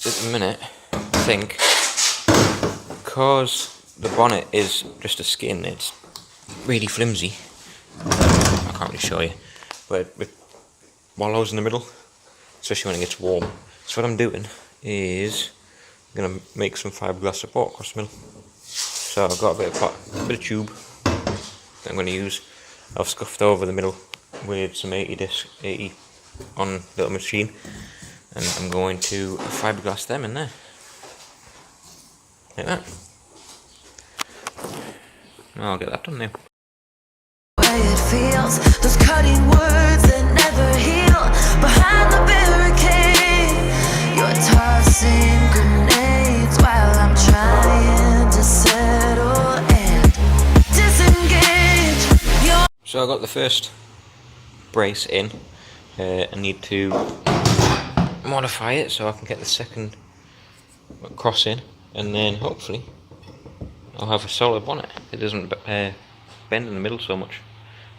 at the minute, I think, because the bonnet is just a skin, it's really flimsy. I can't really show you, but with wallows in the middle, especially when it gets warm. So what I'm doing is I'm gonna make some fiberglass support across the middle. So I've got a bit of tube that I'm gonna use. I've scuffed over the middle with some 80 on little machine, and I'm going to fiberglass them in there like that. I'll get that done now. It feels those cutting words that never heal behind the barricade. You're tossing grenades while I'm trying to settle and disengage. So I got the first brace in. I need to modify it so I can get the second cross in, and then hopefully I'll have a solid bonnet. It doesn't bend in the middle so much.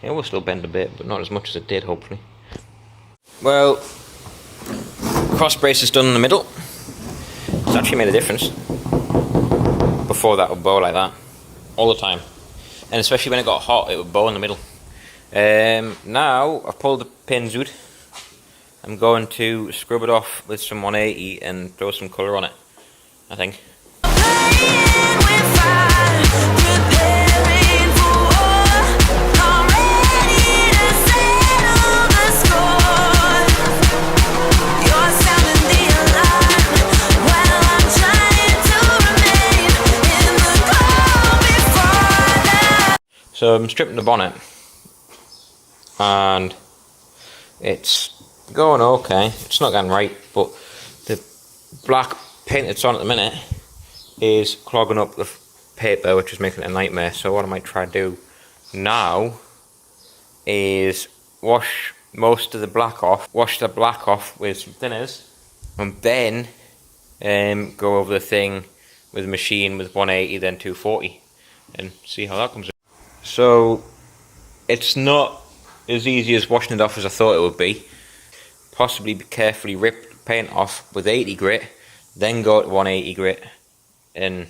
It will still bend a bit, but not as much as it did, hopefully. Well, cross brace is done in the middle. It's actually made a difference. Before that would bow like that all the time, and especially when it got hot, it would bow in the middle. Now I've pulled the pins out. I'm going to scrub it off with some 180 and throw some colour on it, I think. So I'm stripping the bonnet, and it's going okay. It's not going right, but the black paint that's on at the minute is clogging up the paper, which is making it a nightmare. So what I might try to do now is wash most of the black off, wash the black off with some thinners, and then go over the thing with a machine with 180, then 240, and see how that comes out. So it's not as easy as washing it off as I thought it would be. Possibly carefully rip the paint off with 80 grit, then go to 180 grit and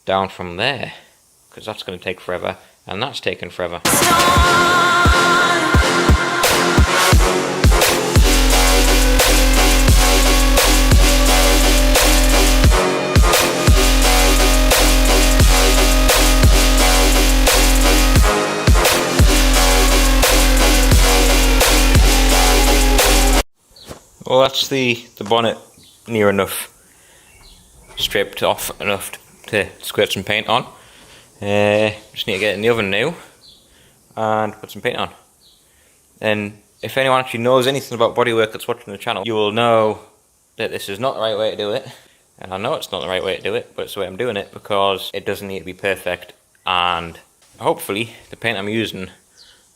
down from there, because that's going to take forever, and that's taken forever. Well, that's the bonnet near enough stripped off enough to squirt some paint on. Just need to get it in the oven now and put some paint on. And if anyone actually knows anything about bodywork that's watching the channel, you will know that this is not the right way to do it. And I know it's not the right way to do it, but it's the way I'm doing it because it doesn't need to be perfect, and hopefully the paint I'm using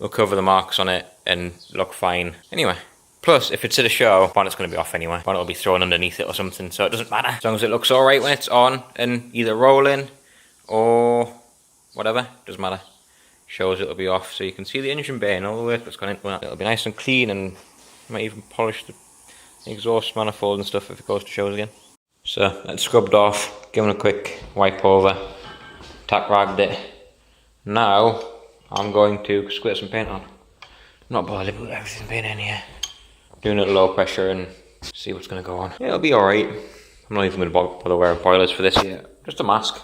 will cover the marks on it and look fine anyway. Plus, if it's at a show, bonnet's going to be off anyway. Bonnet will be thrown underneath it or something, so it doesn't matter. As long as it looks alright when it's on and either rolling or whatever, doesn't matter. Shows it'll be off, so you can see the engine bay and all the work that's gone into it. It'll be nice and clean, and might even polish the exhaust manifold and stuff if it goes to shows again. So, that's scrubbed off, given a quick wipe over, tack ragged it. Now, I'm going to squirt some paint on. Not bothered about everything being in here. Doing it at low pressure and see what's going to go on. Yeah, it'll be alright. I'm not even going to bother wearing boilers for this yet. Just a mask.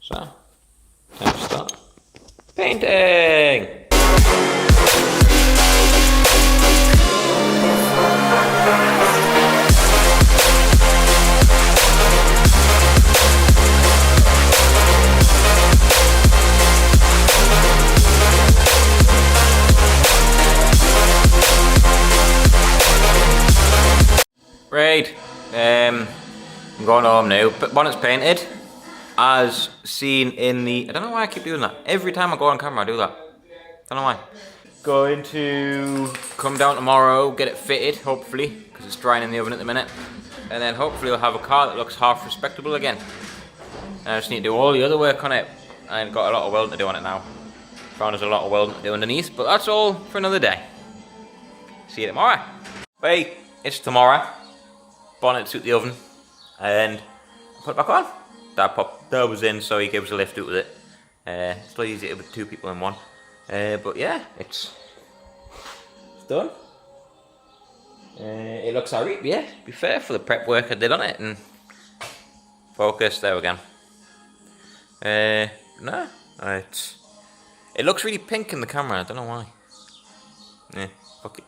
So, time to start painting! Right, I'm going home now. But bonnet's painted, as seen in the... I don't know why I keep doing that. Every time I go on camera I do that. Don't know why. Going to come down tomorrow, get it fitted, hopefully, because it's drying in the oven at the minute. And then hopefully I'll have a car that looks half respectable again. And I just need to do all the other work on it. I've got a lot of welding to do on it now. Found there's a lot of welding to do underneath, but that's all for another day. See you tomorrow. Wait, it's tomorrow. Bonnet's out the oven. and put it back on. That was in, so he gave us a lift out with it. It's not easy with 2 people in one. But yeah, it's done. It looks alright, yeah, to be fair, for the prep work I did on it. And focus, there we go. No, it looks really pink in the camera, I don't know why. Yeah, fuck it.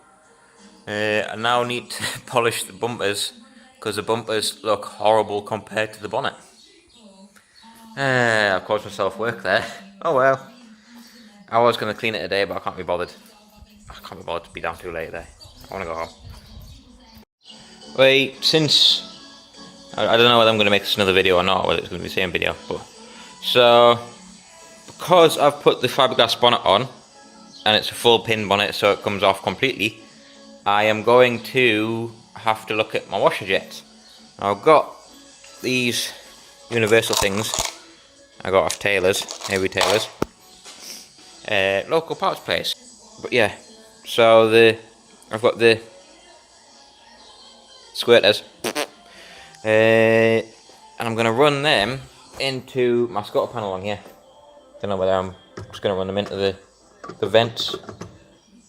I now need to polish the bumpers, because the bumpers look horrible compared to the bonnet. I've caused myself work there. Oh well. I was going to clean it today, but I can't be bothered. I can't be bothered to be down too late there. I want to go home. Wait, since... I don't know whether I'm going to make this another video or not, whether it's going to be the same video, but... So, because I've put the fiberglass bonnet on, and it's a full pin bonnet so it comes off completely, I am going to have to look at my washer jets. Now, I've got these universal things I got off Taylor's, Heavy Taylor's, local parts place. But yeah, so I've got the squirters, and I'm going to run them into my scuttle panel on here. Don't know whether I'm just going to run them into the vents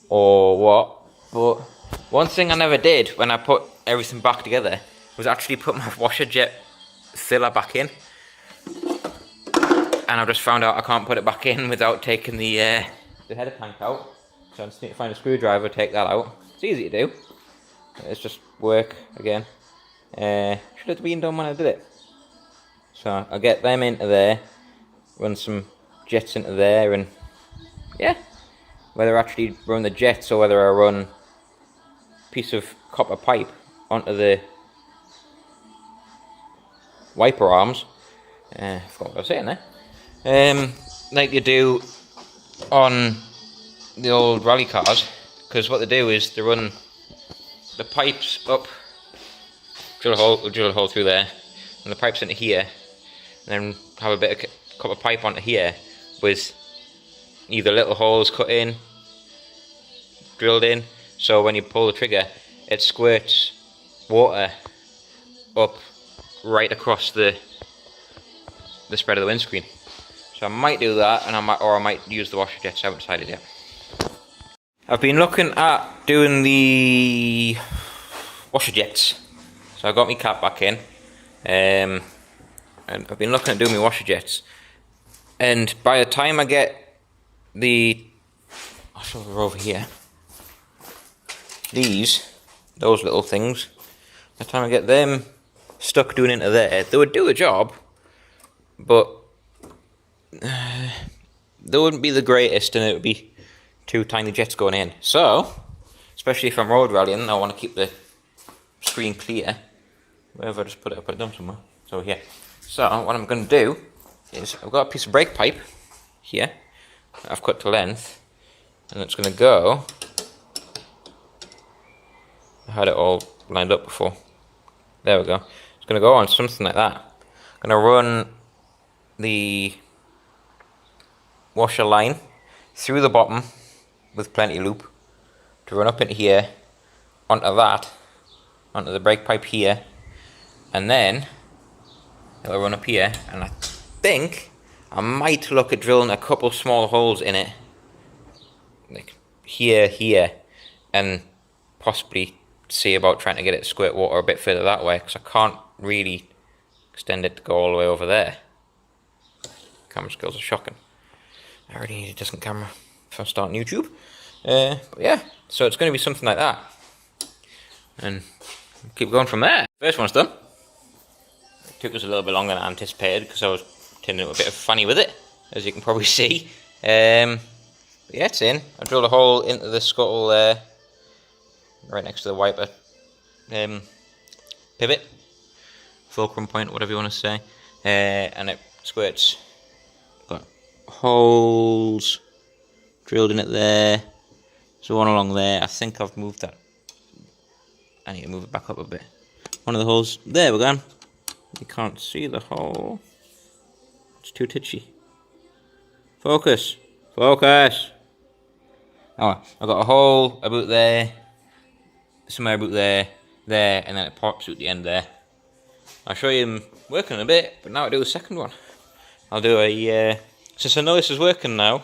or what, but one thing I never did when I put everything back together was actually put my washer jet filler back in, and I've just found out I can't put it back in without taking the header tank out, so I just need to find a screwdriver, take that out. It's easy to do, it's just work again. Should have been done when I did it. So I'll get them into there, run some jets into there, and yeah, whether I actually run the jets or whether I run a piece of copper pipe onto the wiper arms, I forgot what I was saying there, like you do on the old rally cars, because what they do is they run the pipes up, drill a hole through there, and the pipes into here, and then have a bit of copper pipe onto here with either little holes cut in, drilled in, so when you pull the trigger it squirts water up right across the spread of the windscreen. So I might do that, and I might use the washer jets. I haven't decided yet. I've been looking at doing the washer jets. So I got my cap back in, and I've been looking at doing my washer jets. And by the time I get I'll show you over here. Those little things. By the time I get them stuck doing into there, they would do a job, but they wouldn't be the greatest, and it would be 2 tiny jets going in. So, especially if I'm road rallying, I want to keep the screen clear. Wherever I just put it down somewhere. So yeah. So what I'm going to do is I've got a piece of brake pipe here that I've cut to length, and it's going to go. I had it all lined up before. There we go. It's going to go on something like that. I'm going to run the washer line through the bottom with plenty of loop to run up into here, onto the brake pipe here, and then it'll run up here, and I think I might look at drilling a couple small holes in it, like here, and possibly see about trying to get it to squirt water a bit further that way, because I can't really extend it to go all the way over there. Camera skills are shocking. I already need a decent camera if I'm starting YouTube. But yeah, so it's going to be something like that, and keep going from there. First one's done. It took us a little bit longer than I anticipated because I was turning a bit of funny with it, as you can probably see. But yeah, it's in. I drilled a hole into the scuttle there, right next to the wiper pivot, fulcrum point, whatever you want to say, and it squirts. Got holes drilled in it there. So one along there. I think I've moved that. I need to move it back up a bit. One of the holes. There we go. You can't see the hole. It's too titchy. Focus. Focus. Oh, I've got a hole about there. Somewhere about there. There. And then it pops out the end there. I'll show you him working in a bit, but now I'll do a second one. I'll do a, since I know this is working now,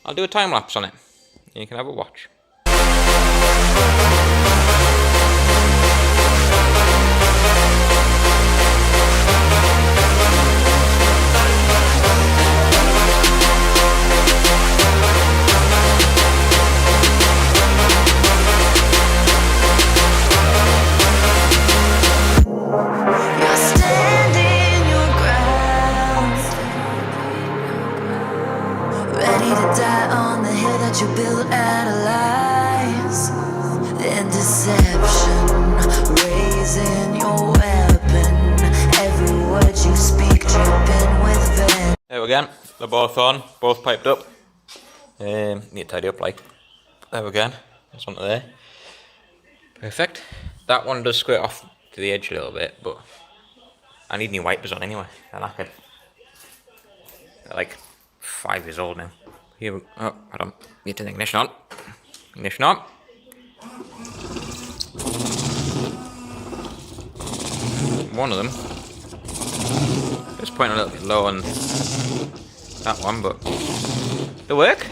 I'll do a time lapse on it. And you can have a watch. You're standing your ground, ready to die on the hill that you built out of lies and deception, raising your weapon, every word you speak dripping with venom. There we go, they're both on, both piped up. Need to tidy up like, there we go, that's onto there. Perfect. That one does squirt off to the edge a little bit, but I need new wipers on anyway. They're knackered. They're like 5 years old now. Here we go. Oh, hold on. Need to turn the ignition on. Ignition on. One of them just pointing a little bit low on that one, but they work.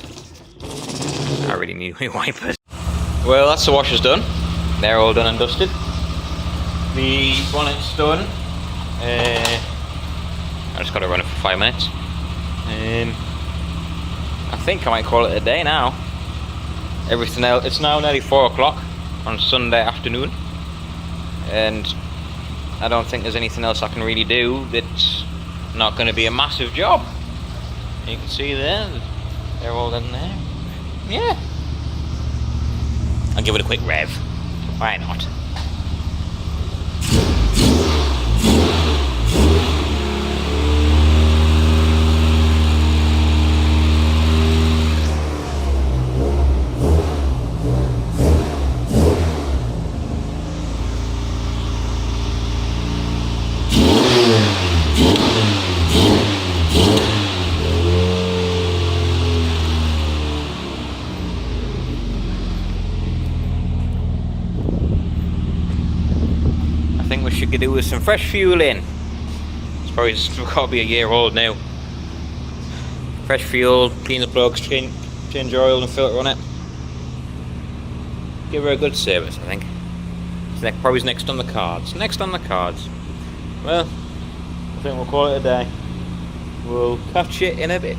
I really need new wipers. Well, that's the washers done. They're all done and dusted. The bonnet's done. I just got to run it for 5 minutes. I think I might call it a day now. Everything else, it's now nearly 4 o'clock on Sunday afternoon, and I don't think there's anything else I can really do that's not going to be a massive job. You can see there, they're all done there. Yeah. I'll give it a quick rev. Why not? I think what we should do with some fresh fuel in. It's probably just got to be a year old now. Fresh fuel, clean the plugs, change oil and filter on it. Give her a good service, I think. It's probably next on the cards. Next on the cards. Well, I think we'll call it a day. We'll catch you in a bit.